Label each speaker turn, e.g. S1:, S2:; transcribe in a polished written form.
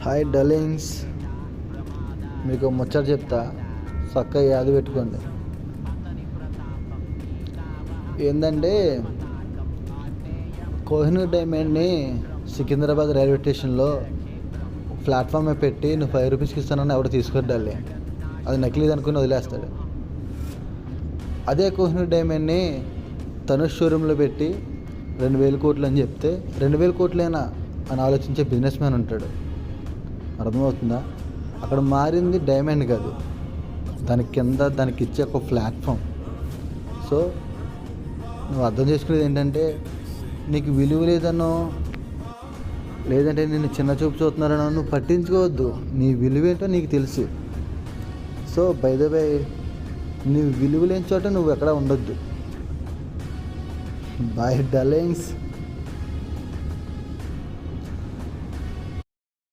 S1: Hi darlings, మీకు ముచ్చట చెప్తా, చక్కగా యాది పెట్టుకోండి. ఏంటంటే కోహినూర్ డైమండ్ని సికింద్రాబాద్ రైల్వే స్టేషన్లో ప్లాట్ఫామ్ పెట్టి నువ్వు 5 రూపీస్కి ఇస్తానని ఎవడు తీసుకొద్దాలి, అది నకిలీది అనుకుని వదిలేస్తాడు. అదే కోహినూర్ డైమండ్ని తనుష్ షోరూంలో పెట్టి 2000 కోట్లు అని చెప్తే 2000 కోట్లేనా అని ఆలోచించే బిజినెస్ మ్యాన్ ఉంటాడు. అర్థమవుతుందా? అక్కడ మారింది డైమండ్ కాదు, దాని కింద దానికి ఇచ్చే ఒక ప్లాట్ఫామ్. సో నువ్వు అర్థం చేసుకునేది ఏంటంటే, నీకు విలువ లేదనో లేదంటే నేను చిన్న చూపు చూస్తున్నారనో నువ్వు పట్టించుకోవద్దు. నీ విలువ ఏంటో నీకు తెలుసు. సో బై ద వే, నీ విలువ లేని చోట నువ్వు ఎక్కడ ఉండొద్దు. Bye darlings.